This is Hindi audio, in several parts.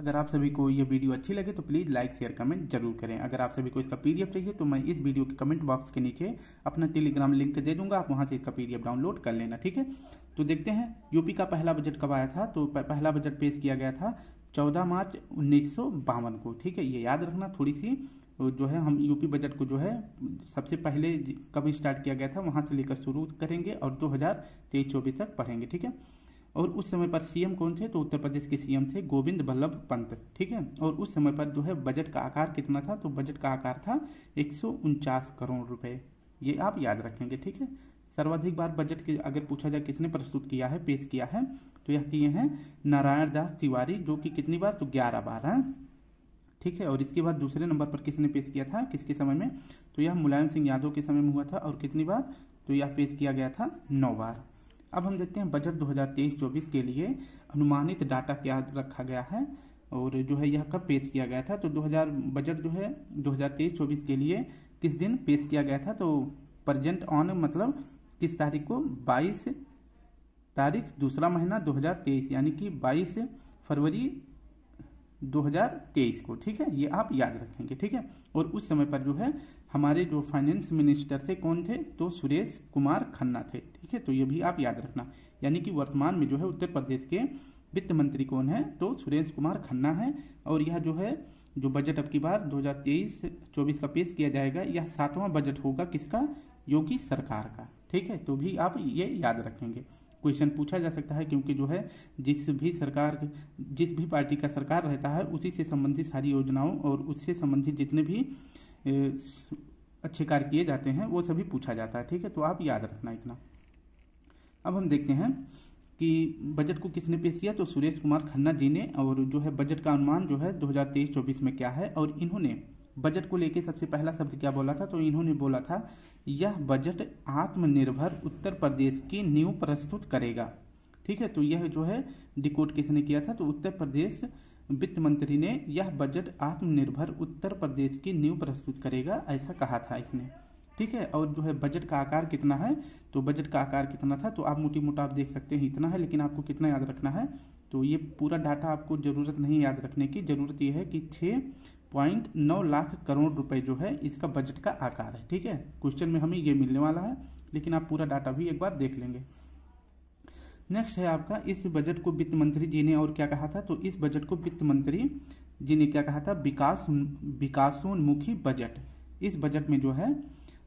अगर आप सभी को ये वीडियो अच्छी लगे तो प्लीज़ लाइक शेयर कमेंट जरूर करें। अगर आप सभी को इसका पीडीएफ चाहिए तो मैं इस वीडियो के कमेंट बॉक्स के नीचे अपना टेलीग्राम लिंक दे दूंगा, आप वहां से इसका पीडीएफ डाउनलोड कर लेना, ठीक है। तो देखते हैं यूपी का पहला बजट कब आया था। तो पहला बजट पेश किया गया था 14 मार्च 1952 को, ठीक है। ये याद रखना थोड़ी सी जो है, हम यूपी बजट को जो है सबसे पहले कब स्टार्ट किया गया था वहां से लेकर शुरू करेंगे और 2023-24 तक पढ़ेंगे, ठीक है। और उस समय पर सीएम कौन थे, तो उत्तर प्रदेश के सीएम थे गोविंद बल्लभ पंत, ठीक है। और उस समय पर जो है बजट का आकार कितना था, तो बजट का आकार था 149 करोड़ रुपए, ये आप याद रखेंगे, ठीक है। सर्वाधिक बार बजट के अगर पूछा जाए किसने प्रस्तुत किया है, पेश किया है, तो यह किए हैं नारायण दास तिवारी, जो कि कितनी बार, तो 11 बार है, ठीक है। और इसके बाद दूसरे नंबर पर किसने पेश किया था, किसके समय में, तो यह मुलायम सिंह यादव के समय में हुआ था, और कितनी बार, तो यह पेश किया गया था 9 बार। अब हम देखते हैं बजट 2023-24 के लिए अनुमानित डाटा क्या रखा गया है और जो है यह कब पेश किया गया था। तो बजट जो है 2023-24 के लिए किस दिन पेश किया गया था, तो प्रेजेंट ऑन मतलब किस तारीख को, 22 तारीख दूसरा महीना 2023, यानी कि 22 फरवरी 2023 को, ठीक है। ये आप याद रखेंगे, ठीक है। और उस समय पर जो है हमारे जो फाइनेंस मिनिस्टर थे कौन थे, तो सुरेश कुमार खन्ना थे, ठीक है। तो ये भी आप याद रखना, यानी कि वर्तमान में जो है उत्तर प्रदेश के वित्त मंत्री कौन है, तो सुरेश कुमार खन्ना है। और यह जो है जो बजट अब की बार 2023-24 का पेश किया जाएगा, यह 7वां बजट होगा किसका, योगी सरकार का, ठीक है। तो भी आप ये याद रखेंगे, क्वेश्चन पूछा जा सकता है, क्योंकि जो है जिस भी पार्टी का सरकार रहता है उसी से संबंधित सारी योजनाओं और उससे संबंधित जितने भी अच्छे कार्य किए जाते हैं वो सभी पूछा जाता है, ठीक है। तो आप याद रखना इतना। अब हम देखते हैं कि बजट को किसने पेश किया, तो सुरेश कुमार खन्ना जी ने। और जो है बजट का अनुमान जो है 2023-24 में क्या है, और इन्होंने बजट को लेके सबसे पहला शब्द क्या बोला था, तो इन्होंने बोला था यह बजट आत्मनिर्भर उत्तर प्रदेश की नींव प्रस्तुत करेगा, ठीक है। तो यह जो है डिकोड किसने किया था, तो उत्तर प्रदेश वित्त मंत्री ने यह बजट आत्मनिर्भर उत्तर प्रदेश की नींव प्रस्तुत करेगा, ऐसा कहा था इसने, ठीक है। और जो है बजट का आकार कितना है, तो बजट का आकार कितना था, तो आप मोटी मोटा आप देख सकते हैं इतना है, लेकिन आपको कितना याद रखना है, तो ये पूरा डाटा आपको जरूरत नहीं याद रखने की, जरूरत यह है कि 6.9 लाख करोड़ रुपए जो है इसका बजट का आकार है, ठीक है। क्वेश्चन में हमें ये मिलने वाला है, लेकिन आप पूरा डाटा भी एक बार देख लेंगे। नेक्स्ट है आपका, इस बजट को वित्त मंत्री जी ने और क्या कहा था, तो इस बजट को वित्त मंत्री जी ने क्या कहा था, विकासोन्मुखी बजट। इस बजट में जो है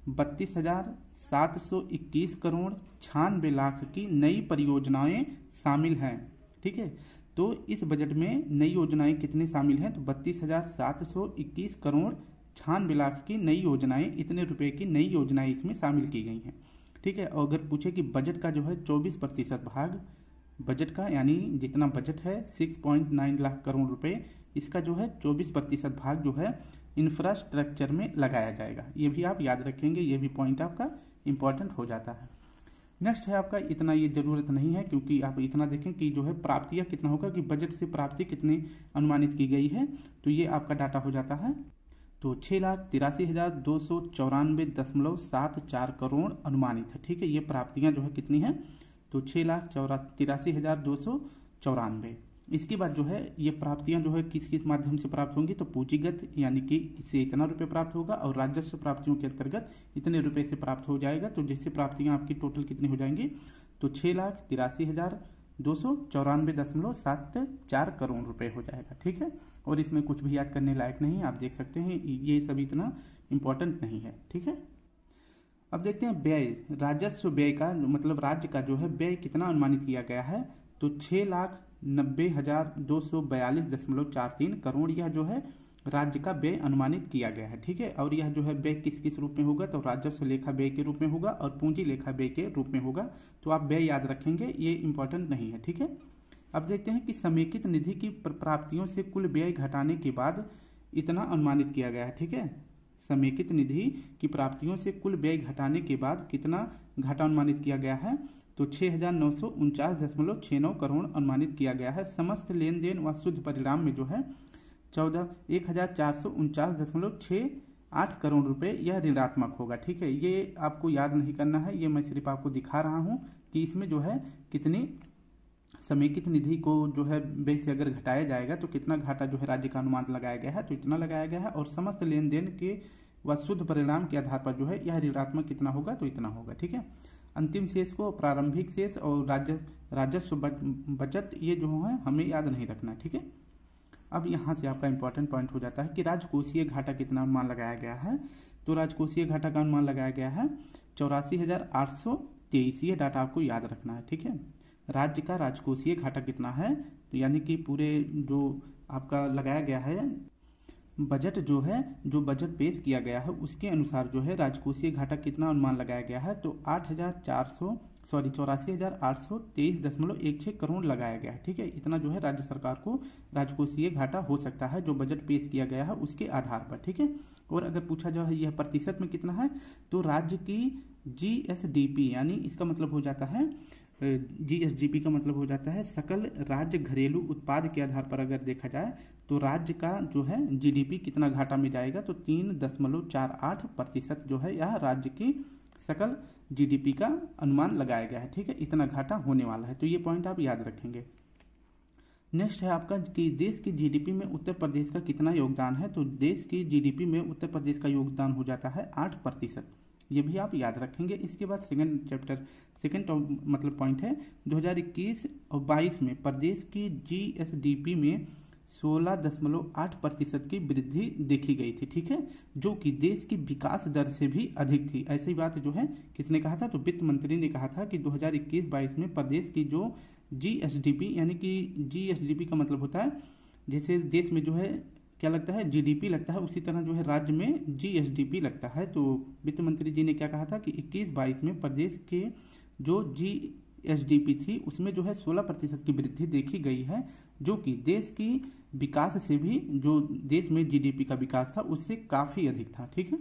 32,721 करोड़ 96 लाख की नई परियोजनाएं शामिल हैं, ठीक है। तो इस बजट में नई योजनाएं कितने शामिल हैं, तो 32,721 करोड़ 96 लाख की नई योजनाएं, इतने रुपए की नई योजनाएं इसमें शामिल की गई हैं, ठीक है। और अगर पूछे कि बजट का जो है 24% भाग बजट का, यानी जितना बजट है 6.9 लाख करोड़ रुपए, इसका जो है 24% भाग जो है इंफ्रास्ट्रक्चर में लगाया जाएगा, ये भी आप याद रखेंगे, ये भी पॉइंट आपका इंपॉर्टेंट हो जाता है। नेक्स्ट है आपका, इतना ये जरूरत नहीं है, क्योंकि आप इतना देखें कि जो है प्राप्तियां कितना होगा, कि बजट से प्राप्ति कितनी अनुमानित की गई है, तो ये आपका डाटा हो जाता है। तो 6,83,294.74 करोड़ अनुमानित है, ठीक है। ये प्राप्तियां जो है कितनी है, तो 6,83,294। इसके बाद जो है ये प्राप्तियां जो है किस किस माध्यम से प्राप्त होंगी, तो पूंजीगत, यानी कि इससे इतना रुपए प्राप्त होगा, और राजस्व प्राप्तियों के अंतर्गत इतने रुपए से प्राप्त हो जाएगा। तो जिससे प्राप्तियां आपकी टोटल कितनी हो जाएंगी, तो 6,83,294.74 करोड़ रुपए हो जाएगा, ठीक है। और इसमें कुछ भी याद करने लायक नहीं है, आप देख सकते हैं ये सब इतना इंपॉर्टेंट नहीं है, ठीक है। अब देखते हैं व्यय, राजस्व व्यय का मतलब राज्य का जो है व्यय कितना अनुमानित किया गया है, तो 6,90,242.43 करोड़ यह जो है राज्य का व्यय अनुमानित किया गया है, ठीक है। और यह जो है व्यय किस किस रूप में होगा, तो राजस्व लेखा व्यय के रूप में होगा और पूंजी लेखा व्यय के रूप में होगा। तो आप व्यय याद रखेंगे, ये इंपॉर्टेंट नहीं है, ठीक है। अब देखते हैं कि समेकित निधि की प्राप्तियों से कुल व्यय घटाने के बाद इतना अनुमानित किया गया है, ठीक है। समेकित निधि की प्राप्तियों से कुल व्यय घटाने के बाद कितना घाटा अनुमानित किया गया है, तो 6,949.69 करोड़ अनुमानित किया गया है। समस्त लेन देन व शुद्ध परिणाम में जो है 1,449.68 करोड़ रुपए यह ऋणात्मक होगा, ठीक है। ये आपको याद नहीं करना है, ये मैं सिर्फ आपको दिखा रहा हूं कि इसमें जो है कितनी समेकित निधि को जो है व्यय से अगर घटाया जाएगा तो कितना घाटा जो है राज्य का अनुमान लगाया गया है, तो इतना लगाया गया है। और समस्त लेन देन के व शुद्ध परिणाम के आधार पर जो है यह ऋणात्मक कितना होगा, तो इतना होगा। ठीक है, अंतिम शेष को प्रारंभिक शेष और राजस्व बचत ये जो है हमें याद नहीं रखना। ठीक है, अब यहाँ से आपका इंपॉर्टेंट पॉइंट हो जाता है कि राजकोषीय घाटा कितना अनुमान लगाया गया है। तो राजकोषीय घाटा का अनुमान लगाया गया है 84,823। ये डाटा आपको याद रखना है। ठीक है, राज्य का राजकोषीय घाटा कितना है, तो यानी कि पूरे जो आपका लगाया गया है बजट जो है, जो बजट पेश किया गया है उसके अनुसार जो है राजकोषीय घाटा कितना अनुमान लगाया गया है, तो 84,823.16 करोड़ लगाया गया है। ठीक है, इतना जो है राज्य सरकार को राजकोषीय घाटा हो सकता है जो बजट पेश किया गया है उसके आधार पर। ठीक है, और अगर पूछा जाए यह प्रतिशत में कितना है, तो राज्य की जीएसडीपी यानी इसका मतलब हो जाता है, जीएसडीपी का मतलब हो जाता है सकल राज्य घरेलू उत्पाद के आधार पर अगर देखा जाए तो राज्य का जो है जीडीपी कितना घाटा में जाएगा, तो 3.48% जो है यह राज्य की सकल जीडीपी का अनुमान लगाया गया है। ठीक है, इतना घाटा होने वाला है, तो ये पॉइंट आप याद रखेंगे। नेक्स्ट है आपका कि देश की जीडीपी में उत्तर प्रदेश का कितना योगदान है, तो देश की जीडीपी में उत्तर प्रदेश का योगदान हो जाता है 8%। ये भी आप याद रखेंगे। इसके बाद सेकंड मतलब पॉइंट है 2021 और 22 में प्रदेश की जीएसडीपी में 16.8% की वृद्धि देखी गई थी। ठीक है, जो कि देश की विकास दर से भी अधिक थी। ऐसी बात जो है किसने कहा था, तो वित्त मंत्री ने कहा था कि 2021-22 में प्रदेश की जो जीएसडीपी यानी कि जीएसडीपी का मतलब होता है जैसे देश में जो है क्या लगता है जीडीपी लगता है, उसी तरह जो है राज्य में जीएसडीपी लगता है। तो वित्त मंत्री जी ने क्या कहा था कि 21-22 में प्रदेश के जो जीएसडीपी थी उसमें जो है 16% की वृद्धि देखी गई है, जो कि देश की विकास से भी, जो देश में जीडीपी का विकास था उससे काफी अधिक था। ठीक है,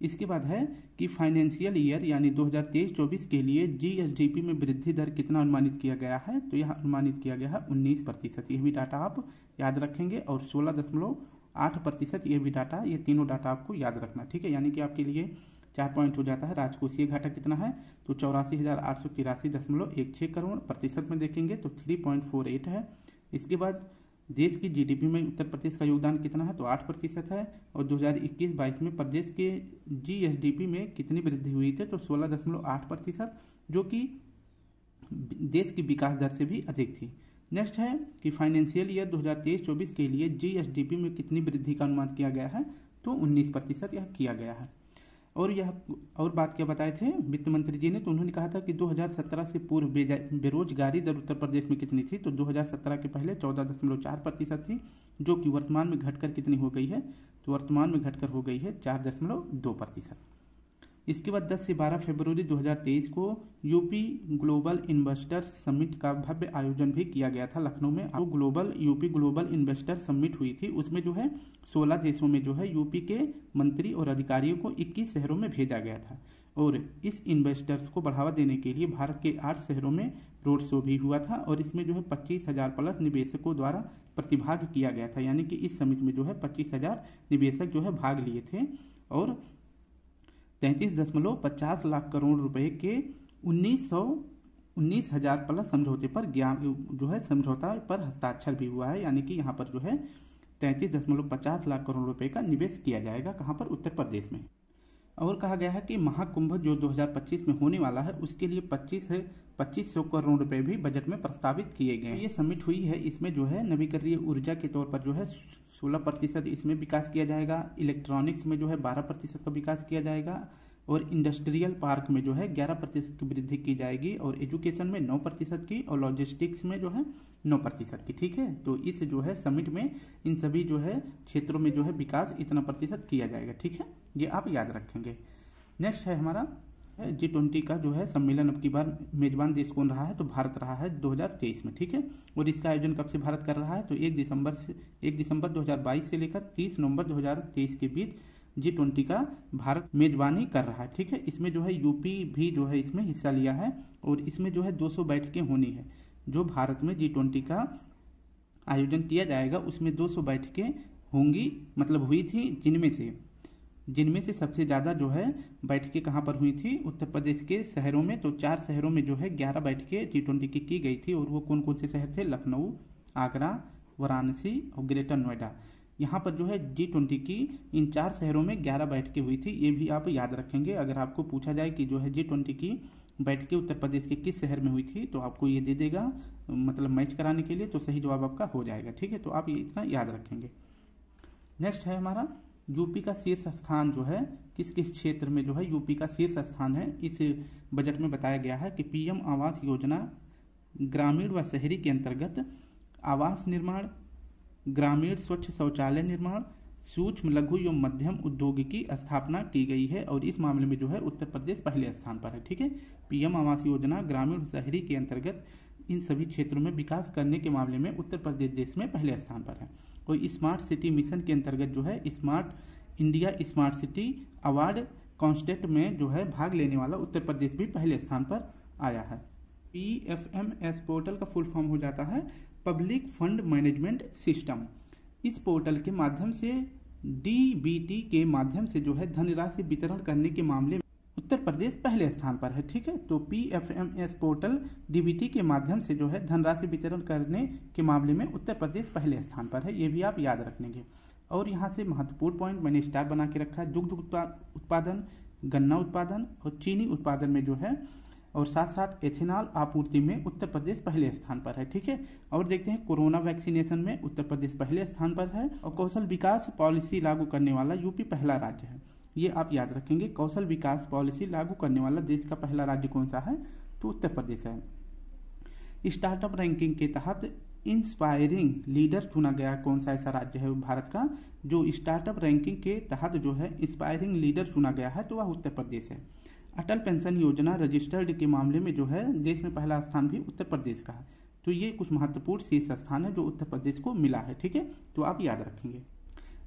इसके बाद है कि फाइनेंशियल ईयर यानी 2023-24 के लिए जीएसडीपी में वृद्धि दर कितना अनुमानित किया गया है, तो यह अनुमानित किया गया है 19%। यह भी डाटा आप याद रखेंगे। और 16.8% यह भी डाटा, ये तीनों डाटा आपको याद रखना। ठीक है, यानी कि आपके लिए 4 पॉइंट हो जाता है। राजकोषीय घाटा कितना है, तो 84,883.16 करोड़, प्रतिशत में देखेंगे तो 3.48 है। इसके बाद देश की जीडीपी में उत्तर प्रदेश का योगदान कितना है, तो 8% है। और 2021-22 में प्रदेश के जीएसडीपी में कितनी वृद्धि हुई थी, तो 16.8%, जो कि देश की विकास दर से भी अधिक थी। नेक्स्ट है कि फाइनेंशियल ईयर 2023-24 के लिए जीएसडीपी में कितनी वृद्धि का अनुमान किया गया है, तो 19% यह किया गया है। और बात क्या बताए थे वित्त मंत्री जी ने, तो उन्होंने कहा था कि 2017 से पूर्व बेरोजगारी दर उत्तर प्रदेश में कितनी थी, तो 2017 के पहले 14.4% थी, जो कि वर्तमान में घटकर कितनी हो गई है, तो वर्तमान में घटकर हो गई है 4.2%। इसके बाद 10 से 12 फरवरी 2023 को यूपी ग्लोबल इन्वेस्टर समिट का भव्य आयोजन भी किया गया था लखनऊ में। यूपी ग्लोबल इन्वेस्टर समिट हुई थी, उसमें जो है 16 देशों में जो है यूपी के मंत्री और अधिकारियों को 21 शहरों में भेजा गया था। और इस इन्वेस्टर्स को बढ़ावा देने के लिए भारत के 8 शहरों में रोड शो भी हुआ था, और इसमें जो है 25,000 प्लस निवेशकों द्वारा प्रतिभाग किया गया था। यानी कि इस समिट में जो है 25,000 निवेशक जो है भाग लिए थे, और 33.50 लाख करोड़ रुपए के 19,000 प्लस समझौते पर जो है समझौता पर हस्ताक्षर भी हुआ है। यानी कि यहाँ पर जो है 33.50 लाख करोड़ रुपए का निवेश किया जाएगा, कहाँ पर, उत्तर प्रदेश में। और कहा गया है कि महाकुंभ जो 2025 में होने वाला है उसके लिए 2500 करोड़ रुपए भी बजट में प्रस्तावित किए गए हैं। ये समिट हुई है, इसमें जो है नवीकरणीय ऊर्जा के तौर पर जो है 16% इसमें विकास किया जाएगा, इलेक्ट्रॉनिक्स में जो है 12% का विकास किया जाएगा, और इंडस्ट्रियल पार्क में जो है 11% की वृद्धि की जाएगी, और एजुकेशन में 9% की, और लॉजिस्टिक्स में जो है 9% की। ठीक है, तो इस जो है समिट में इन सभी जो है क्षेत्रों में जो है विकास इतना प्रतिशत किया जाएगा। ठीक है, ये आप याद रखेंगे। नेक्स्ट है हमारा G20 का जो है सम्मेलन अब की बार मेजबान देश कौन रहा है, तो भारत रहा है 2023 में। ठीक है, और इसका आयोजन कब से भारत कर रहा है, तो 1 दिसंबर 2022 से लेकर 30 नवंबर 2023 के बीच G20 का भारत मेजबानी कर रहा है। ठीक है, इसमें जो है यूपी भी जो है इसमें हिस्सा लिया है, और इसमें जो है 200 बैठकें होनी है। जो भारत में G20 का आयोजन किया जाएगा उसमें 200 बैठकें होंगी, मतलब हुई थी, जिनमें से जिनमें से सबसे ज़्यादा जो है बैठकें कहाँ पर हुई थी, उत्तर प्रदेश के शहरों में। तो 4 शहरों में जो है 11 बैठकें G20 की गई थी। और वो कौन कौन से शहर थे? लखनऊ, आगरा, वाराणसी और ग्रेटर नोएडा। यहाँ पर जो है G20 की इन 4 शहरों में 11 बैठकें हुई थी। ये भी आप याद रखेंगे। अगर आपको पूछा जाए कि जो है G20 की बैठकें उत्तर प्रदेश के किस शहर में हुई थी, तो आपको ये दे देगा, मतलब मैच कराने के लिए, तो सही जवाब आपका हो जाएगा। ठीक है, तो आप ये इतना याद रखेंगे। नेक्स्ट है हमारा यूपी का शीर्ष स्थान जो है किस किस क्षेत्र में जो है यूपी का शीर्ष स्थान है। इस बजट में बताया गया है कि पीएम आवास योजना ग्रामीण व शहरी के अंतर्गत आवास निर्माण, ग्रामीण स्वच्छ शौचालय निर्माण, सूक्ष्म लघु एवं मध्यम उद्योग की स्थापना की गई है। और इस मामले में जो है उत्तर प्रदेश पहले स्थान पर है। ठीक है, पीएम आवास योजना ग्रामीण शहरी के अंतर्गत इन सभी क्षेत्रों में विकास करने के मामले में उत्तर प्रदेश देश में पहले स्थान पर है। और स्मार्ट सिटी मिशन के अंतर्गत जो है smart India smart city award contest में जो है भाग लेने वाला उत्तर प्रदेश भी पहले स्थान पर आया है। PFMS पोर्टल का फुल फॉर्म हो जाता है पब्लिक फंड मैनेजमेंट सिस्टम। इस पोर्टल के माध्यम से DBT के माध्यम से जो है धनराशि वितरण करने के मामले में उत्तर प्रदेश पहले स्थान पर है। ठीक है, तो PFMS पोर्टल DBT के माध्यम से जो है धनराशि वितरण करने के मामले में उत्तर प्रदेश पहले स्थान पर है। ये भी आप याद रखेंगे। और यहाँ से महत्वपूर्ण पॉइंट मैंने स्टार बना के रखा है। दुग्ध उत्पादन, गन्ना उत्पादन और चीनी उत्पादन में जो है, और साथ साथ एथेनॉल आपूर्ति में उत्तर प्रदेश पहले स्थान पर है। ठीक है, और देखते हैं कोरोना वैक्सीनेशन में उत्तर प्रदेश पहले स्थान पर है। और कौशल विकास पॉलिसी लागू करने वाला यूपी पहला राज्य है। ये आप याद रखेंगे। कौशल विकास पॉलिसी लागू करने वाला देश का पहला राज्य कौन सा है? तो उत्तर प्रदेश है। स्टार्टअप रैंकिंग के तहत इंस्पायरिंग लीडर चुना गया कौन सा ऐसा राज्य है भारत का जो स्टार्टअप रैंकिंग के तहत जो है इंस्पायरिंग लीडर चुना गया है? तो वह उत्तर प्रदेश है। अटल पेंशन योजना रजिस्टर्ड के मामले में जो है देश में पहला स्थान भी उत्तर प्रदेश का है। तो ये कुछ महत्वपूर्ण शीर्ष स्थान है जो उत्तर प्रदेश को मिला है। ठीक है, तो आप याद रखेंगे।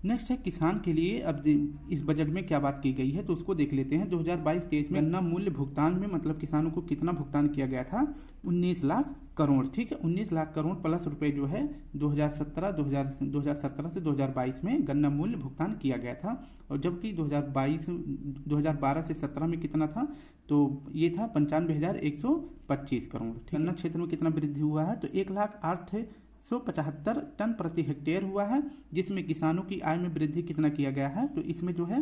नेक्स्ट है किसान के लिए अब इस बजट में क्या बात की गई है, तो उसको देख लेते हैं। 2022-23 में गन्ना मूल्य भुगतान में मतलब किसानों को कितना भुगतान किया गया था? 19 लाख करोड़। ठीक है, 19 लाख करोड़ प्लस रुपए जो है 2017 से 2022 में गन्ना मूल्य भुगतान किया गया था। और जबकि 2012 से 17 में कितना था? तो ये था 95,125 करोड़। गन्ना क्षेत्र में कितना वृद्धि हुआ है? तो 1,08,175 टन प्रति हेक्टेयर हुआ है, जिसमें किसानों की आय में वृद्धि कितना किया गया है? तो इसमें जो है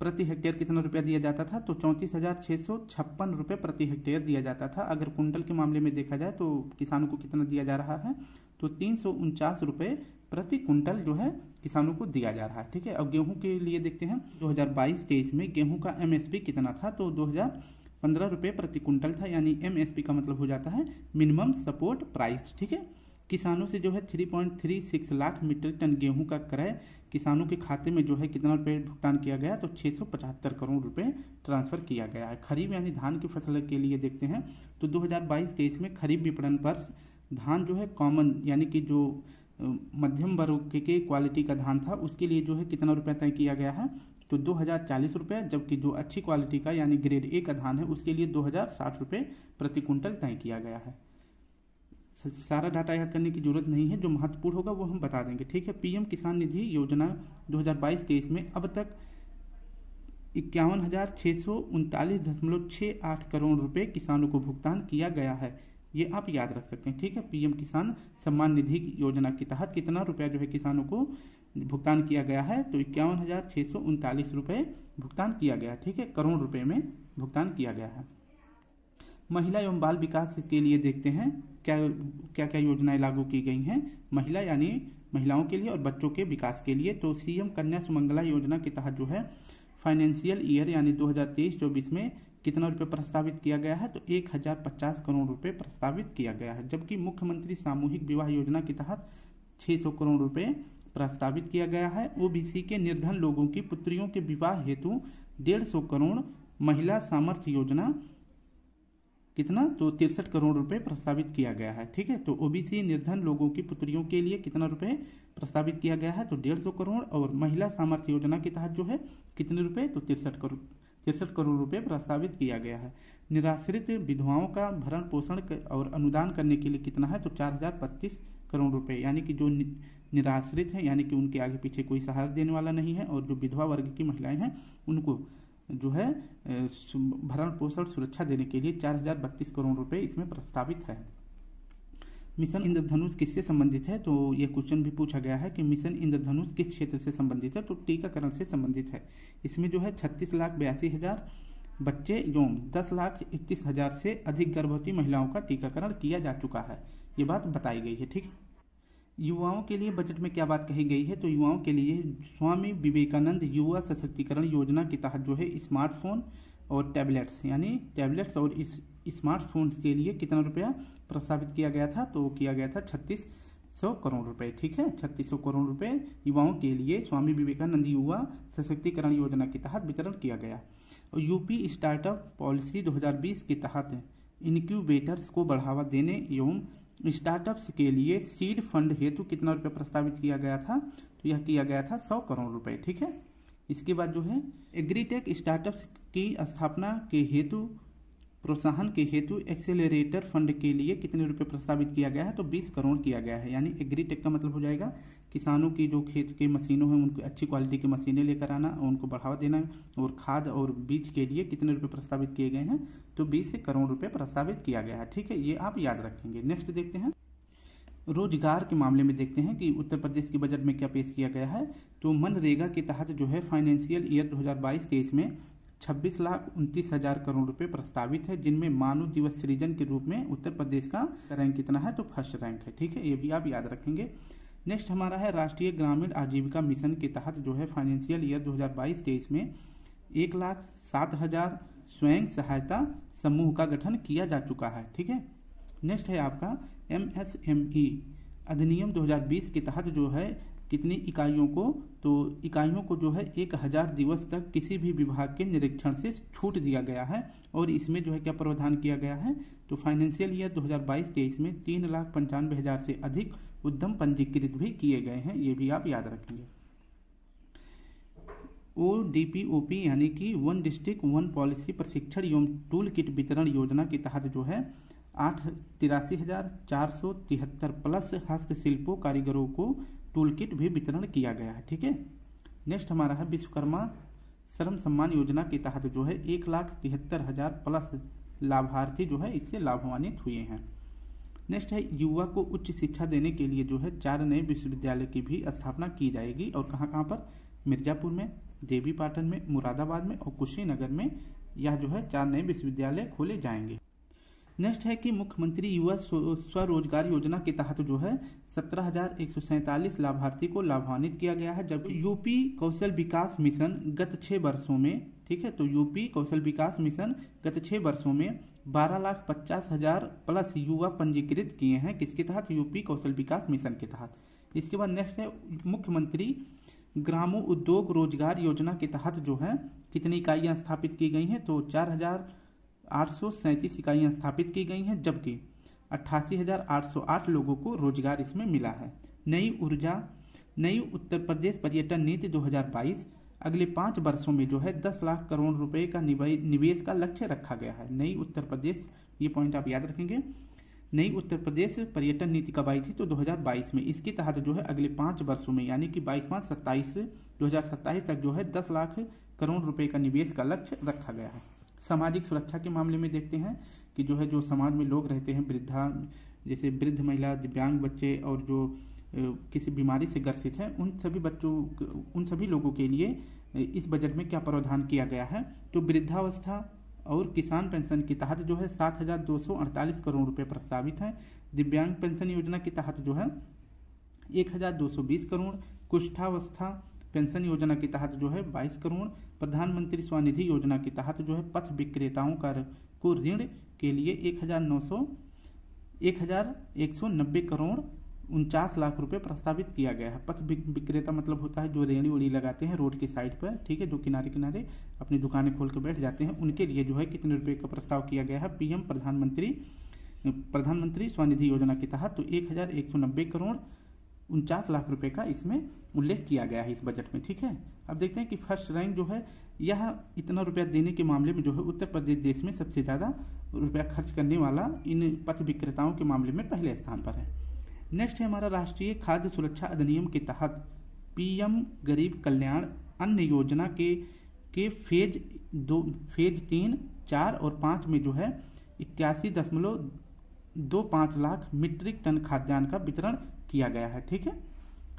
प्रति हेक्टेयर कितना रुपया दिया जाता था? तो 34,656 रुपये प्रति हेक्टेयर दिया जाता था। अगर कुंटल के मामले में देखा जाए तो किसानों को कितना दिया जा रहा है? तो 349 रुपये प्रति कुंटल जो है किसानों को दिया जा रहा है। ठीक है, अब गेहूं के लिए देखते हैं। 2022-23 में गेहूं का MSP कितना था? तो 2015 रुपये प्रति कुंटल था। यानी MSP का मतलब हो जाता है मिनिमम सपोर्ट प्राइस। ठीक है, किसानों से जो है 3.36 लाख मीट्रिक टन गेहूं का क्रय किसानों के खाते में जो है कितना रुपए भुगतान किया गया? तो 675 करोड़ रुपए ट्रांसफर किया गया है। खरीफ यानी धान की फसल के लिए देखते हैं तो 2022-23 में खरीफ विपणन पर धान जो है कॉमन यानी कि जो मध्यम वर्ग के क्वालिटी का धान था उसके लिए जो है कितना रुपया तय किया गया है? तो 2,040 रुपये। जबकि जो अच्छी क्वालिटी का यानी ग्रेड A का धान है उसके लिए 2,060 रुपये प्रति कुंटल तय किया गया है। सारा डाटा याद करने की जरूरत नहीं है, जो महत्वपूर्ण होगा वो हम बता देंगे। ठीक है, पीएम किसान निधि योजना 2022-23 में अब तक 51,639.68 करोड़ रुपए किसानों को भुगतान किया गया है। ये आप याद रख सकते हैं। ठीक है, पीएम किसान सम्मान निधि योजना के तहत कितना रुपया जो है किसानों को भुगतान किया गया है? तो 51,639 रुपये भुगतान किया गया। ठीक है, करोड़ रुपए में भुगतान किया गया है। महिला एवं बाल विकास के लिए देखते हैं क्या क्या योजनाएं लागू की गई हैं महिला यानी महिलाओं के लिए और बच्चों के विकास के लिए। तो सीएम कन्या सुमंगला योजना के तहत जो है फाइनेंशियल ईयर यानी 2023-24 में कितना रुपये प्रस्तावित किया गया है? तो 1,050 करोड़ रुपए प्रस्तावित किया गया है। जबकि मुख्यमंत्री सामूहिक विवाह योजना के तहत 600 करोड़ रुपए प्रस्तावित किया गया है। ओबीसी के निर्धन लोगों की पुत्रियों के विवाह हेतु 150 करोड़, महिला सामर्थ्य योजना कितना? तो 63 करोड़ रुपए प्रस्तावित किया गया है। ठीक है, तो ओबीसी निर्धन लोगों की पुत्रियों के लिए कितना रुपए प्रस्तावित किया गया है? तो 150 करोड़। और महिला सामर्थ्य योजना के तहत जो है कितने रुपए? तो 63 करोड़ रुपए प्रस्तावित किया गया है। निराश्रित विधवाओं का भरण पोषण और अनुदान करने के लिए कितना है? तो 4,032 करोड़ रुपए। यानी कि जो निराश्रित हैं यानी कि उनके आगे पीछे कोई सहारा देने वाला नहीं है, और जो विधवा वर्ग की महिलाएं हैं उनको जो है भरण पोषण सुरक्षा देने के लिए 4032 करोड़ रुपए इसमें प्रस्तावित है। मिशन इंद्रधनुष किससे संबंधित है, तो ये क्वेश्चन भी पूछा गया है कि मिशन इंद्रधनुष किस क्षेत्र से संबंधित है, तो टीकाकरण से संबंधित है। इसमें जो है 36,82,000 बच्चे एवं 10,31,000 से अधिक गर्भवती महिलाओं का टीकाकरण किया जा चुका है, ये बात बताई गई है। ठीक है, युवाओं के लिए बजट में क्या बात कही गई है, तो युवाओं के लिए स्वामी विवेकानंद युवा सशक्तिकरण योजना के तहत जो है स्मार्टफोन और टैबलेट्स यानी टैबलेट्स और इस स्मार्टफोन्स के लिए कितना रुपया प्रस्तावित किया गया था, तो किया गया था 3600 करोड़ रुपए। ठीक है, 3600 करोड़ रुपए युवाओं के लिए स्वामी विवेकानंद युवा सशक्तिकरण योजना के तहत वितरण किया गया। और यूपी स्टार्टअप पॉलिसी 2020 के तहत इनक्यूबेटर्स को बढ़ावा देने एवं स्टार्टअप्स के लिए सीड फंड हेतु कितना रुपया प्रस्तावित किया गया था, तो यह किया गया था 100 करोड़ रुपए। ठीक है, इसके बाद जो है एग्रीटेक स्टार्टअप्स की स्थापना के हेतु प्रोत्साहन के हेतु एक्सेलरेटर फंड के लिए कितने रुपए प्रस्तावित किया गया है, तो 20 करोड़ किया गया है। यानी एग्रीटेक का मतलब हो जाएगा किसानों की जो खेत के मशीनों हैं उनको अच्छी क्वालिटी की मशीनें लेकर आना और उनको बढ़ावा देना, और खाद और बीज के लिए कितने रुपए प्रस्तावित किए गए हैं, तो 20 करोड़ रुपए प्रस्तावित किया गया है। ठीक है, ये आप याद रखेंगे। नेक्स्ट देखते हैं, रोजगार के मामले में देखते हैं कि उत्तर प्रदेश के बजट में क्या पेश किया गया है। तो मनरेगा के तहत जो है फाइनेंशियल ईयर 2022-23 में 26,29,000 करोड़ रुपए प्रस्तावित है, जिनमें मानव दिवस सृजन के रूप में उत्तर प्रदेश का रैंक कितना है, तो फर्स्ट रैंक है। ठीक है, ये भी आप याद रखेंगे। नेक्स्ट हमारा है राष्ट्रीय ग्रामीण आजीविका मिशन के तहत जो है फाइनेंशियल ईयर 2022-23 में 1,07,000 स्वयं सहायता समूह का गठन किया जा चुका है। ठीक है, नेक्स्ट है आपका MSME अधिनियम 2020 के तहत जो है कितनी इकाइयों को, तो इकाइयों को जो है 1000 दिवस तक किसी भी विभाग के निरीक्षण से छूट दिया गया है, और इसमें जो है क्या प्रावधान किया गया है, तो फाइनेंशियल ईयर 2022-23 में 3,95,000 से अधिक उद्यम पंजीकृत भी किए गए हैं, ये भी आप याद रखेंगे। ODPOP यानी कि वन डिस्ट्रिक्ट वन पॉलिसी प्रशिक्षण एवं टूल किट वितरण योजना के तहत जो है 83,473 प्लस हस्तशिल्पों कारीगरों को टूल किट भी वितरण किया गया है। ठीक है, नेक्स्ट हमारा है विश्वकर्मा श्रम सम्मान योजना के तहत जो है 1,73,000 प्लस लाभार्थी जो है इससे लाभान्वित हुए हैं। नेक्स्ट है युवा को उच्च शिक्षा देने के लिए जो है 4 नए विश्वविद्यालय की भी स्थापना की जाएगी, और कहाँ कहाँ पर, मिर्जापुर में, देवीपाटन में, मुरादाबाद में और कुशीनगर में यह जो है 4 नए विश्वविद्यालय खोले जाएंगे। नेक्स्ट है कि मुख्यमंत्री युवा स्वरोजगार योजना के तहत जो है 17,147 लाभार्थी को लाभान्वित किया गया है, जबकि यूपी कौशल विकास मिशन गत 6 वर्षों में, ठीक है, तो यूपी कौशल विकास मिशन गत 6 वर्षों में 12,50,000 प्लस युवा पंजीकृत किए हैं, किसके तहत, यूपी कौशल विकास मिशन के तहत। इसके बाद नेक्स्ट है मुख्यमंत्री ग्रामो उद्योग रोजगार योजना के तहत जो है कितनी इकाइयां स्थापित की गई हैं, तो 4,837 इकाइयां स्थापित की गई हैं, जबकि 88,808 लोगों को रोजगार इसमें मिला है। नई उत्तर प्रदेश पर्यटन नीति 2022 अगले 5 वर्षों में जो है 10 लाख करोड़ रुपए का निवेश का लक्ष्य रखा गया है। नई उत्तर प्रदेश, ये पॉइंट आप याद रखेंगे। नई उत्तर प्रदेश पर्यटन नीति कब आई थी, तो 2022 में। इसके तहत जो है अगले 5 वर्षों में यानी कि 2027 तक जो है 10 लाख करोड़ रुपए का निवेश का लक्ष्य रखा गया है। सामाजिक सुरक्षा के मामले में देखते हैं कि जो है जो समाज में लोग रहते हैं, जैसे वृद्ध महिला, दिव्यांग बच्चे और जो किसी बीमारी से ग्रसित हैं, उन सभी लोगों के लिए इस बजट में क्या प्रावधान किया गया है, तो वृद्धावस्था और किसान पेंशन के तहत जो है 7,248 करोड़ रुपए प्रस्तावित हैं। दिव्यांग पेंशन योजना के तहत जो है 1,220 करोड़, कुष्ठावस्था पेंशन योजना के तहत जो है 22 करोड़, प्रधानमंत्री स्वनिधि योजना के तहत जो है पथ विक्रेताओं को ऋण के लिए 1,190 करोड़ 49 लाख रुपए प्रस्तावित किया गया है। पथ विक्रेता मतलब होता है जो रेहड़ी वेड़ी लगाते हैं रोड के साइड पर, ठीक है, जो किनारे किनारे अपनी दुकानें खोल कर बैठ जाते हैं, उनके लिए जो है कितने रुपए का प्रस्ताव किया गया है, पीएम प्रधानमंत्री स्वनिधि योजना के तहत, तो 1,190 करोड़ 49 लाख रुपए का इसमें उल्लेख किया गया है इस बजट में। ठीक है, अब देखते हैं कि फर्स्ट रैंक जो है यह इतना रुपया देने के मामले में जो है उत्तर प्रदेश देश में सबसे ज्यादा रुपया खर्च करने वाला इन पथ विक्रेताओं के मामले में पहले स्थान पर है। नेक्स्ट है हमारा राष्ट्रीय खाद्य सुरक्षा अधिनियम के तहत पीएम गरीब कल्याण अन्न योजना के फेज 3, 4 और 5 में जो है 81.25 लाख मीट्रिक टन खाद्यान्न का वितरण किया गया है। ठीक है,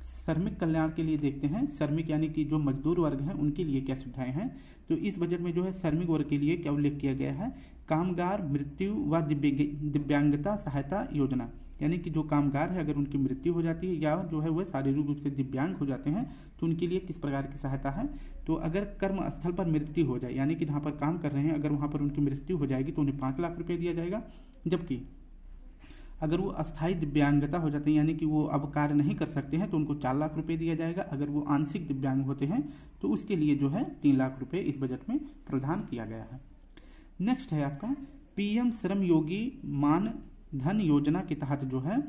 श्रमिक कल्याण के लिए देखते हैं, श्रमिक यानी कि जो मजदूर वर्ग हैं उनके लिए क्या सुविधाएं हैं। तो इस बजट में जो है श्रमिक वर्ग के लिए क्या उल्लेख किया गया है, कामगार मृत्यु व दिव्यांगता सहायता योजना, यानी कि जो कामगार है अगर उनकी मृत्यु हो जाती है या जो है वह शारीरिक रूप से दिव्यांग हो जाते हैं तो उनके लिए किस प्रकार की सहायता है। तो अगर कर्म स्थल पर मृत्यु हो जाए, यानी कि जहाँ पर काम कर रहे हैं अगर वहाँ पर उनकी मृत्यु हो जाएगी तो उन्हें 5 लाख रुपये दिया जाएगा। जबकि अगर वो अस्थायी दिव्यांगता हो जाते हैं, यानी कि वो अब कार्य नहीं कर सकते हैं, तो उनको 4 लाख रुपए दिया जाएगा। अगर वो आंशिक दिव्यांग होते हैं तो उसके लिए जो है 3 लाख रुपए इस बजट में प्रदान किया गया है। नेक्स्ट है आपका पीएम श्रम योगी मान धन योजना के तहत जो है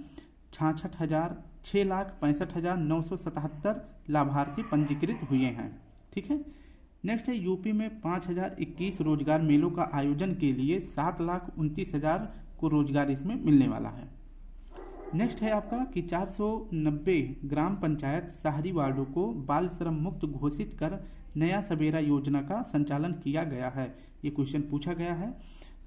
6,65,977 लाभार्थी पंजीकृत हुए हैं। ठीक है, नेक्स्ट है यूपी में 5,021 रोजगार मेलों का आयोजन के लिए 7,29,000 को रोजगार इसमें मिलने वाला है। नेक्स्ट है आपका कि 490 ग्राम पंचायत शहरी वार्डों को बाल श्रम मुक्त घोषित कर नया सवेरा योजना का संचालन किया गया है। ये क्वेश्चन पूछा गया है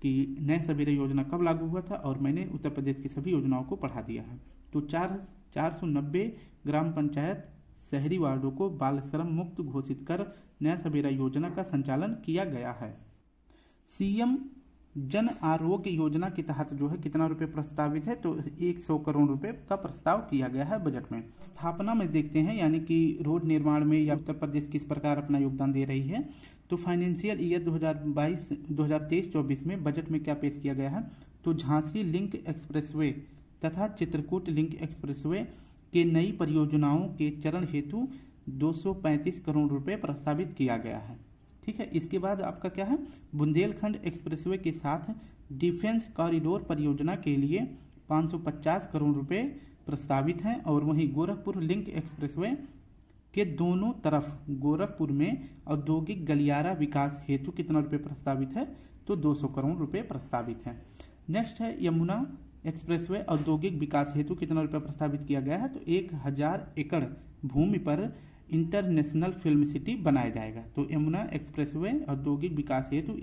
कि नया सवेरा योजना कब लागू हुआ था, और मैंने उत्तर प्रदेश की सभी योजनाओं को पढ़ा दिया है। तो 490 ग्राम पंचायत शहरी वार्डों को बाल श्रम मुक्त घोषित कर नया सवेरा योजना का संचालन किया गया है। सीएम जन आरोग्य योजना के तहत जो है कितना रुपए प्रस्तावित है, तो 100 करोड़ रुपए का प्रस्ताव किया गया है बजट में। स्थापना में देखते हैं, यानी कि रोड निर्माण में या उत्तर प्रदेश किस प्रकार अपना योगदान दे रही है। तो फाइनेंशियल ईयर 2023-24 में बजट में क्या पेश किया गया है, तो झांसी लिंक एक्सप्रेसवे तथा चित्रकूट लिंक एक्सप्रेसवे के नई परियोजनाओं के चरण हेतु 235 करोड़ रुपए प्रस्तावित किया गया है। ठीक है, इसके बाद आपका क्या है, बुंदेलखंड एक्सप्रेसवे के साथ डिफेंस कॉरिडोर परियोजना के लिए 550 करोड़ रुपए प्रस्तावित हैं। और वहीं गोरखपुर लिंक एक्सप्रेसवे के दोनों तरफ गोरखपुर में औद्योगिक गलियारा विकास हेतु कितना रुपए प्रस्तावित है, तो 200 करोड़ रुपए प्रस्तावित है। नेक्स्ट है यमुना एक्सप्रेसवे औद्योगिक विकास हेतु कितना रुपए प्रस्तावित किया गया है, तो 1000 एकड़ भूमि पर इंटरनेशनल फिल्म सिटी बनाया जाएगा। तो यमुना एक्सप्रेसवे औद्योगिक विकास हेतु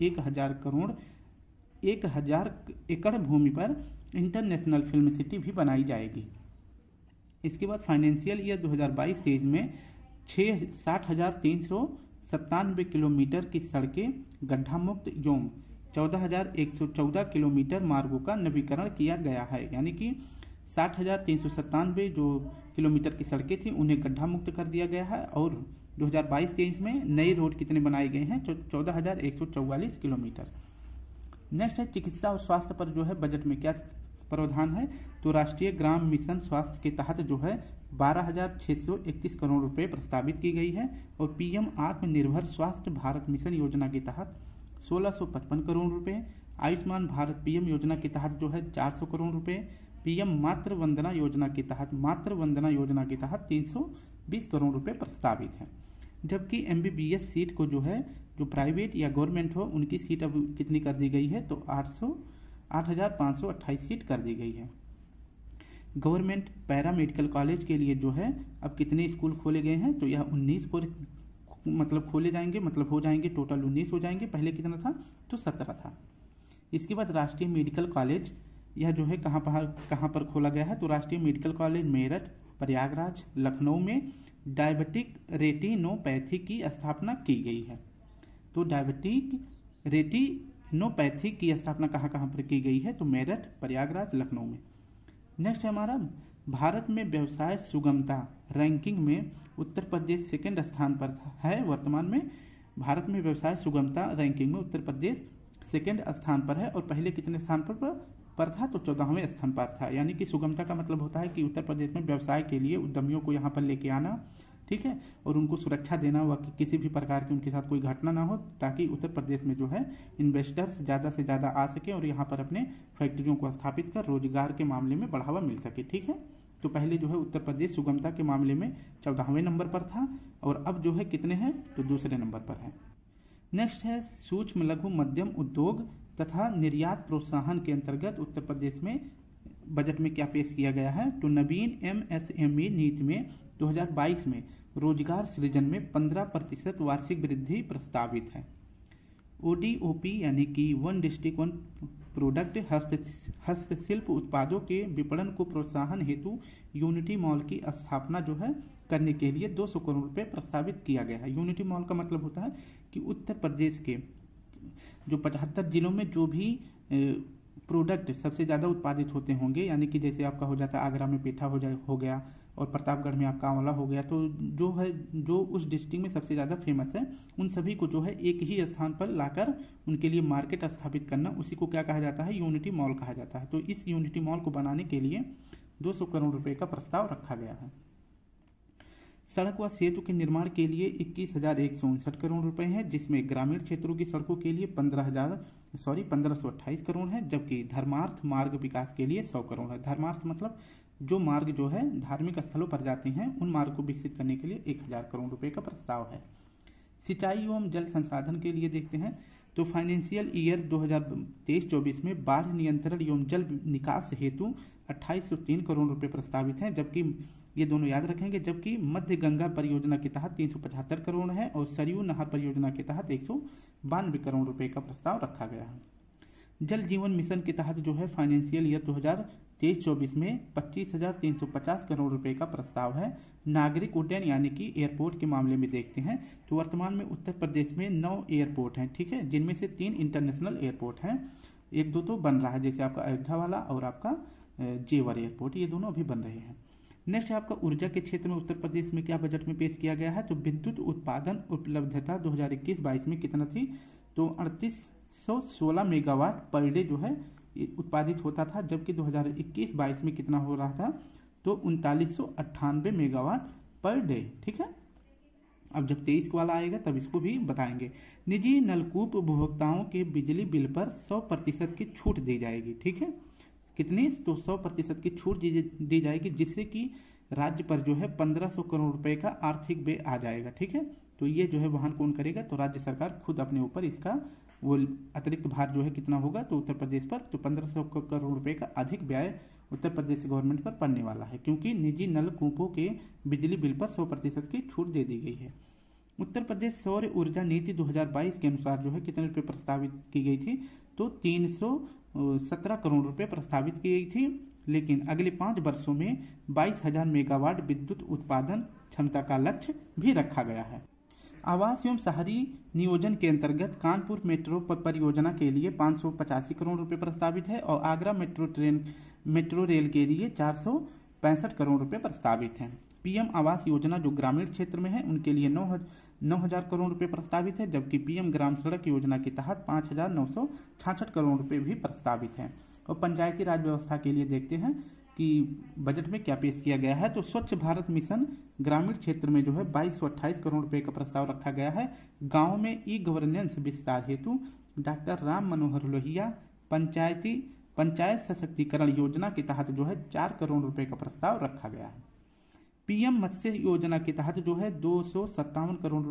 1000 एकड़ भूमि पर इंटरनेशनल फिल्म सिटी भी बनाई जाएगी। इसके बाद फाइनेंशियल ईयर 2022-23 में 60,397 किलोमीटर की सड़कें गड्ढा मुक्त एवं 14,114 किलोमीटर मार्गों का नवीकरण किया गया है। यानी कि 60,397 जो किलोमीटर की सड़कें थी उन्हें गड्ढा मुक्त कर दिया गया है। और 2022-23 में नए रोड कितने बनाए गए हैं, 14,144 किलोमीटर। नेक्स्ट है चिकित्सा और स्वास्थ्य पर जो है बजट में क्या प्रावधान है, तो राष्ट्रीय ग्राम मिशन स्वास्थ्य के तहत जो है 12,631 करोड़ रुपए प्रस्तावित की गई है। और पीएम आत्मनिर्भर स्वास्थ्य भारत मिशन योजना के तहत 1655 करोड़ रुपए, आयुष्मान भारत पीएम योजना के तहत जो है 400 करोड़ रुपए, पीएम मातृ वंदना योजना के तहत 320 करोड़ रुपए प्रस्तावित है। जबकि एमबीबीएस सीट को जो है जो प्राइवेट या गवर्नमेंट हो उनकी सीट अब कितनी कर दी गई है, तो 8,528 सीट कर दी गई है। गवर्नमेंट पैरा मेडिकल कॉलेज के लिए जो है अब कितने स्कूल खोले गए हैं, तो यह 19 को मतलब खोले जाएंगे, मतलब हो जाएंगे टोटल 19 हो जाएंगे। पहले कितना था, तो 17 था। इसके बाद राष्ट्रीय मेडिकल कॉलेज यह जो है कहाँ पर खोला गया है, तो राष्ट्रीय मेडिकल कॉलेज मेरठ, प्रयागराज, लखनऊ में डायबिटिक रेटिनोपैथी की स्थापना की गई है। तो डायबिटिक रेटिनोपैथी की स्थापना कहाँ पर की गई है, तो मेरठ, प्रयागराज, लखनऊ में। नेक्स्ट है हमारा भारत में व्यवसाय सुगमता रैंकिंग में उत्तर प्रदेश सेकंड स्थान पर है। वर्तमान में भारत में व्यवसाय सुगमता रैंकिंग में उत्तर प्रदेश सेकंड स्थान पर है। और पहले कितने स्थान पर था, तो 14वें स्थान पर था। यानी कि सुगमता का मतलब होता है कि उत्तर प्रदेश में व्यवसाय के लिए उद्यमियों को यहाँ पर लेके आना, ठीक है, और उनको सुरक्षा देना व किसी भी प्रकार की उनके साथ कोई घटना ना हो, ताकि उत्तर प्रदेश में जो है इन्वेस्टर्स ज़्यादा से ज़्यादा आ सके और यहाँ पर अपने फैक्ट्रियों को स्थापित कर रोजगार के मामले में बढ़ावा मिल सके। ठीक है, तो पहले जो है उत्तर प्रदेश सुगमता के मामले में 14वें नंबर पर था और अब जो है कितने हैं, तो दूसरे नंबर पर है। नेक्स्ट है सूक्ष्म लघु मध्यम उद्योग तथा निर्यात प्रोत्साहन के अंतर्गत उत्तर प्रदेश में बजट में क्या पेश किया गया है, तो नवीन MSME नीति में 2022 में रोजगार सृजन में 15% वार्षिक वृद्धि प्रस्तावित है। ODOP यानी कि वन डिस्ट्रिक्ट वन प्रोडक्ट हस्तशिल्प उत्पादों के विपणन को प्रोत्साहन हेतु यूनिटी मॉल की स्थापना जो है करने के लिए 200 करोड़ रुपए प्रस्तावित किया गया है। यूनिटी मॉल का मतलब होता है कि उत्तर प्रदेश के जो 75 जिलों में जो भी प्रोडक्ट सबसे ज़्यादा उत्पादित होते होंगे, यानी कि जैसे आपका हो जाता है आगरा में पेठा हो गया और प्रतापगढ़ में आपका आंवला हो गया, तो जो उस डिस्ट्रिक्ट में सबसे ज़्यादा फेमस है उन सभी को जो है एक ही स्थान पर लाकर उनके लिए मार्केट स्थापित करना, उसी को क्या कहा जाता है, यूनिटी मॉल कहा जाता है। तो इस यूनिटी मॉल को बनाने के लिए 200 करोड़ रुपए का प्रस्ताव रखा गया है। सड़क व सेतु के निर्माण के लिए 21,159 करोड़ रुपए हैं, जिसमें ग्रामीण क्षेत्रों की सड़कों के लिए 1528 करोड़ है, जबकि धर्मार्थ मार्ग विकास के लिए 100 करोड़ है। धर्मार्थ मतलब जो मार्ग जो है धार्मिक स्थलों पर जाते हैं उन मार्ग को विकसित करने के लिए 1000 करोड़ रुपए का प्रस्ताव है। सिंचाई एवं जल संसाधन के लिए देखते हैं तो फाइनेंशियल ईयर 2023-24 में बाढ़ नियंत्रण एवं जल निकास हेतु 2803 करोड़ रुपए प्रस्तावित हैं, जबकि ये दोनों याद रखेंगे, जबकि मध्य गंगा परियोजना के तहत 375 करोड़ है और सरयू नहर परियोजना के तहत 192 करोड़ रुपए का प्रस्ताव रखा गया है। जल जीवन मिशन के तहत जो है फाइनेंशियल ईयर 2023-24 में 25,350 करोड़ रुपए का प्रस्ताव है। नागरिक उड्डयन यानी कि एयरपोर्ट के मामले में देखते हैं तो वर्तमान में उत्तर प्रदेश में 9 एयरपोर्ट हैं, ठीक है, जिनमें से 3 इंटरनेशनल एयरपोर्ट हैं, 1-2 तो बन रहा है, जैसे आपका अयोध्या वाला और आपका जेवर एयरपोर्ट, ये दोनों अभी बन रहे हैं। नेक्स्ट है आपका ऊर्जा के क्षेत्र में उत्तर प्रदेश में क्या बजट में पेश किया गया है, तो विद्युत उत्पादन उपलब्धता 2021-22 में कितना थी, तो 3816 मेगावाट पर डे जो है उत्पादित होता था, जबकि 2021-22 में कितना हो रहा था, तो 3998 मेगावाट पर डे, ठीक है। अब जब 23 को वाला आएगा तब इसको भी बताएंगे। निजी नलकूप उपभोक्ताओं के बिजली बिल पर 100% की छूट दी जाएगी, ठीक है, कितनी, तो 100% की छूट दी जाएगी, जिससे कि राज्य पर जो है 1500 करोड़ रुपए का आर्थिक व्यय आ जाएगा, ठीक है। तो ये जो है वहन कौन करेगा, तो राज्य सरकार खुद अपने ऊपर इसका वो अतिरिक्त भार जो है कितना होगा, तो उत्तर प्रदेश पर तो 1500 करोड़ रुपए का अधिक व्यय उत्तर प्रदेश गवर्नमेंट पर पड़ने वाला है, क्योंकि निजी नलकूपों के बिजली बिल पर 100% की छूट दे दी गई है। उत्तर प्रदेश सौर ऊर्जा नीति 2022 के अनुसार जो है कितने रुपए प्रस्तावित की गई थी, तो 317 करोड़ रुपए प्रस्तावित की गई थी, लेकिन अगले 5 वर्षों में 22,000 मेगावाट विद्युत उत्पादन क्षमता का लक्ष्य भी रखा गया है। आवास एवं शहरी नियोजन के अंतर्गत कानपुर मेट्रो परियोजना के लिए 585 करोड़ रुपए प्रस्तावित है और आगरा मेट्रो रेल के लिए 465 करोड़ रुपए प्रस्तावित हैं। पीएम आवास योजना जो ग्रामीण क्षेत्र में है उनके लिए 9,000 करोड़ रुपए प्रस्तावित है, जबकि पीएम ग्राम सड़क योजना के तहत 5,966 करोड़ रुपए भी प्रस्तावित हैं। और पंचायती राज व्यवस्था के लिए देखते हैं कि बजट में क्या पेश किया गया है, तो स्वच्छ भारत मिशन ग्रामीण क्षेत्र में जो है 2228 करोड़ रुपए का प्रस्ताव रखा गया है। गांव में ई गवर्नेंस विस्तार हेतु डॉक्टर राम मनोहर लोहिया पंचायत सशक्तिकरण योजना के तहत जो है 4 करोड़ रुपए का प्रस्ताव रखा गया है। पीएम मत्स्य योजना के तहत जो है 257 करोड़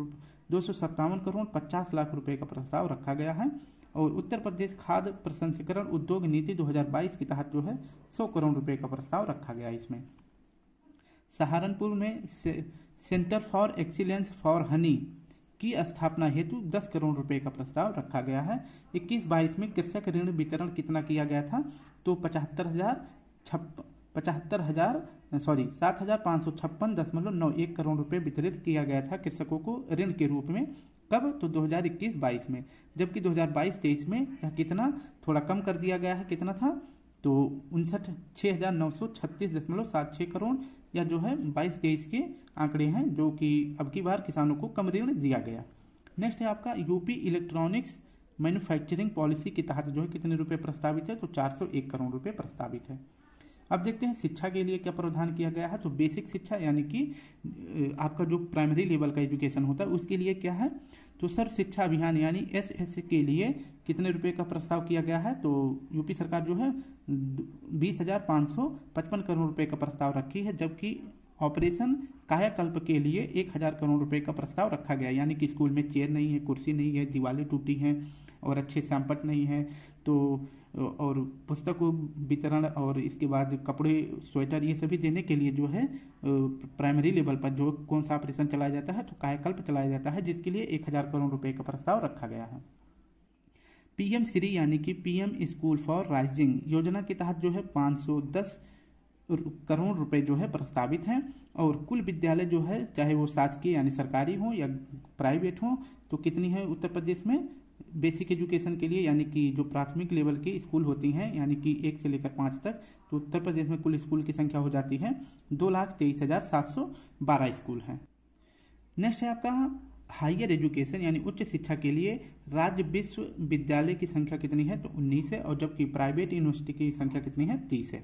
50 लाख रुपए का प्रस्ताव रखा गया है और उत्तर प्रदेश खाद्य प्रसंस्करण उद्योग नीति 2022 के तहत जो है 100 करोड़ रुपए का प्रस्ताव रखा गया है। इसमें सहारनपुर में centre for excellence for Honey की स्थापना हेतु 10 करोड़ रुपए का प्रस्ताव रखा गया है। 21-22 में कृषक ऋण वितरण कितना किया गया था, तो 7,556.91 करोड़ रुपए वितरित किया गया था कृषकों को ऋण के रूप में। कब, तो 2021-22 में, जबकि 2022-23 में यह कितना थोड़ा कम कर दिया गया है, कितना था, तो 6,936.76 करोड़, या जो है 22-23 के आंकड़े हैं, जो कि अब की बार किसानों को कम ऋण दिया गया। नेक्स्ट है आपका यूपी इलेक्ट्रॉनिक्स मैन्युफैक्चरिंग पॉलिसी के तहत जो है कितने रुपए प्रस्तावित है, तो 401 करोड़ रुपए प्रस्तावित है। अब देखते हैं शिक्षा के लिए क्या प्रावधान किया गया है, तो बेसिक शिक्षा यानी कि आपका जो प्राइमरी लेवल का एजुकेशन होता है उसके लिए क्या है, तो सर्व शिक्षा अभियान यानी SS के लिए कितने रुपए का प्रस्ताव किया गया है, तो यूपी सरकार जो है 20,555 करोड़ रुपए का प्रस्ताव रखी है, जबकि ऑपरेशन कायाकल्प के लिए 1,000 करोड़ रुपए का प्रस्ताव रखा गया, यानी कि स्कूल में चेयर नहीं है, कुर्सी नहीं है, दीवारें टूटी हैं और अच्छे सैंपट नहीं है, तो और पुस्तक वितरण और इसके बाद कपड़े, स्वेटर, ये सभी देने के लिए जो है प्राइमरी लेवल पर जो कौन सा ऑपरेशन चलाया जाता है, तो कायाकल्प चलाया जाता है, जिसके लिए 1000 करोड़ रुपए का प्रस्ताव रखा गया है। पीएम श्री यानी कि पीएम स्कूल फॉर राइजिंग योजना के तहत जो है 510 करोड़ रुपए जो है प्रस्तावित हैं, और कुल विद्यालय जो है चाहे वो शासकीय यानी सरकारी हो या प्राइवेट हो, तो कितनी है उत्तर प्रदेश में बेसिक एजुकेशन के लिए, यानी कि जो प्राथमिक लेवल की स्कूल होती हैं यानी कि 1 से लेकर 5 तक, तो उत्तर प्रदेश में कुल स्कूल की संख्या हो जाती है 2,23,712 स्कूल हैं। नेक्स्ट है आपका हायर एजुकेशन यानी उच्च शिक्षा के लिए राज्य विश्वविद्यालय की संख्या कितनी है, तो 19 है, और जबकि प्राइवेट यूनिवर्सिटी की संख्या कितनी है, 30 है।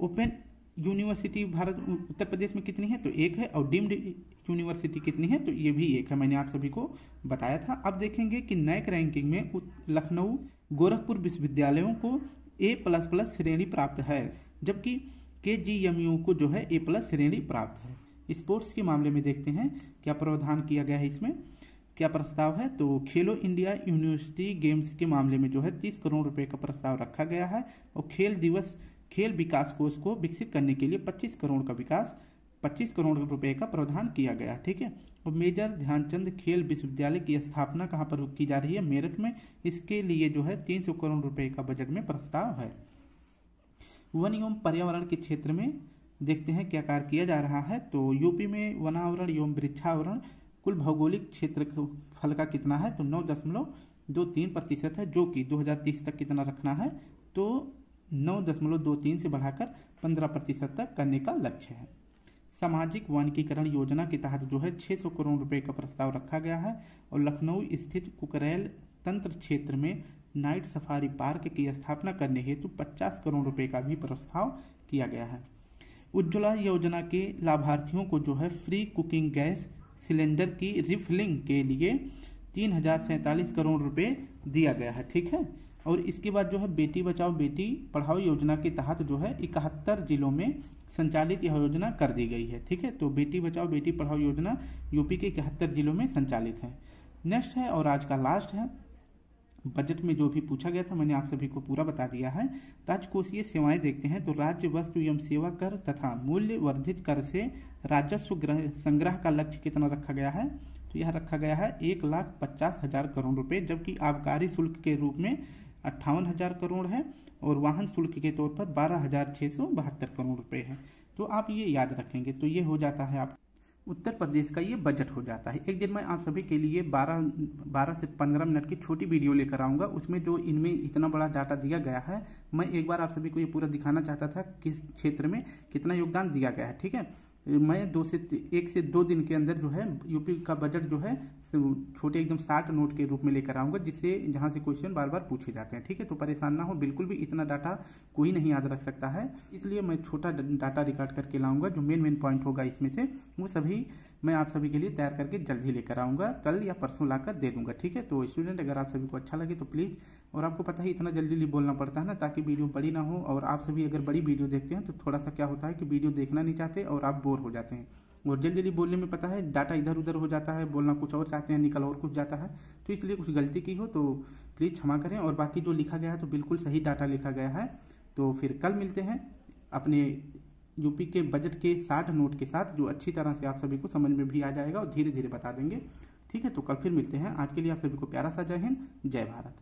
ओपन यूनिवर्सिटी भारत उत्तर प्रदेश में कितनी है, तो 1 है, और डीम्ड यूनिवर्सिटी कितनी है, तो ये भी 1 है, मैंने आप सभी को बताया था। अब देखेंगे कि नैक रैंकिंग में लखनऊ गोरखपुर विश्वविद्यालयों को A++ श्रेणी प्राप्त है, जबकि KGMU को जो है A+ श्रेणी प्राप्त है। स्पोर्ट्स के मामले में देखते हैं क्या प्रावधान किया गया है, इसमें क्या प्रस्ताव है, तो खेलो इंडिया यूनिवर्सिटी गेम्स के मामले में जो है 30 करोड़ रुपए का प्रस्ताव रखा गया है, और खेल विकास कोष को विकसित करने के लिए 25 करोड़ रुपए का प्रावधान किया गया। ठीक है, और मेजर ध्यानचंद खेल विश्वविद्यालय की स्थापना कहाँ पर की जा रही है, मेरठ में। इसके लिए जो है 300 करोड़ रुपए का बजट में प्रस्ताव है। वन एवं पर्यावरण के क्षेत्र में देखते हैं क्या कार्य किया जा रहा है, तो यूपी में वनावरण एवं वृक्षावरण कुल भौगोलिक क्षेत्रफल का कितना है, तो 9.23% है, जो कि 2030 तक कितना रखना है, तो 9.23 से बढ़ाकर 15% तक करने का लक्ष्य है। सामाजिक वानिकीकरण योजना के तहत जो है 600 करोड़ रुपए का प्रस्ताव रखा गया है, और लखनऊ स्थित कुकरेल तंत्र क्षेत्र में नाइट सफारी पार्क की स्थापना करने हेतु 50 करोड़ रुपए का भी प्रस्ताव किया गया है। उज्ज्वला योजना के लाभार्थियों को जो है फ्री कुकिंग गैस सिलेंडर की रिफिलिंग के लिए 3047 करोड़ रुपए दिया गया है। ठीक है, और इसके बाद जो है बेटी बचाओ बेटी पढ़ाओ योजना के तहत जो है 71 जिलों में संचालित यह योजना कर दी गई है। ठीक है, तो बेटी बचाओ बेटी पढ़ाओ योजना यूपी के 71 जिलों में संचालित है। नेक्स्ट है और आज का लास्ट है, बजट में जो भी पूछा गया था मैंने आप सभी को पूरा बता दिया है। राजकोषीय सेवाएं देखते हैं, तो राज्य वस्तु एवं सेवा कर तथा मूल्य वर्धित कर से राजस्व संग्रह का लक्ष्य कितना रखा गया है, तो यह रखा गया है 1,50,000 करोड़ रुपए, जबकि आबकारी शुल्क के रूप में 58,000 करोड़ है, और वाहन शुल्क के तौर पर 12,672 करोड़ रुपए है। तो आप ये याद रखेंगे, तो ये हो जाता है आप उत्तर प्रदेश का ये बजट हो जाता है। एक दिन मैं आप सभी के लिए 12 से 15 मिनट की छोटी वीडियो लेकर आऊँगा, उसमें जो इनमें इतना बड़ा डाटा दिया गया है, मैं एक बार आप सभी को ये पूरा दिखाना चाहता था किस क्षेत्र में कितना योगदान दिया गया है। ठीक है, मैं 1 से 2 दिन के अंदर जो है यूपी का बजट जो है छोटे एकदम 60 नोट के रूप में लेकर आऊँगा, जिससे जहाँ से क्वेश्चन बार बार पूछे जाते हैं। ठीक है, तो परेशान ना हो, बिल्कुल भी इतना डाटा कोई नहीं याद रख सकता है, इसलिए मैं छोटा डाटा रिकॉर्ड करके लाऊंगा। जो मेन पॉइंट होगा इसमें से वो सभी मैं आप सभी के लिए तैयार करके जल्द ही लेकर आऊँगा, कल या परसों लाकर दे दूंगा। ठीक है, तो स्टूडेंट अगर आप सभी को अच्छा लगे तो प्लीज़, और आपको पता है इतना जल्दी बोलना पड़ता है ना, ताकि वीडियो बड़ी ना हो, और आप सभी अगर बड़ी वीडियो देखते हैं तो थोड़ा सा क्या होता है कि वीडियो देखना नहीं चाहते और आप बोर हो जाते हैं, और जल्दी बोलने में पता है डाटा इधर उधर हो जाता है, बोलना कुछ और चाहते हैं निकल और कुछ जाता है, तो इसलिए कुछ गलती की हो तो प्लीज़ क्षमा करें। और बाकी जो लिखा गया है तो बिल्कुल सही डाटा लिखा गया है। तो फिर कल मिलते हैं अपने यूपी के बजट के 60 नोट के साथ, जो अच्छी तरह से आप सभी को समझ में भी आ जाएगा और धीरे धीरे बता देंगे। ठीक है, तो कल फिर मिलते हैं। आज के लिए आप सभी को प्यारा सा जय हिंद, जय भारत।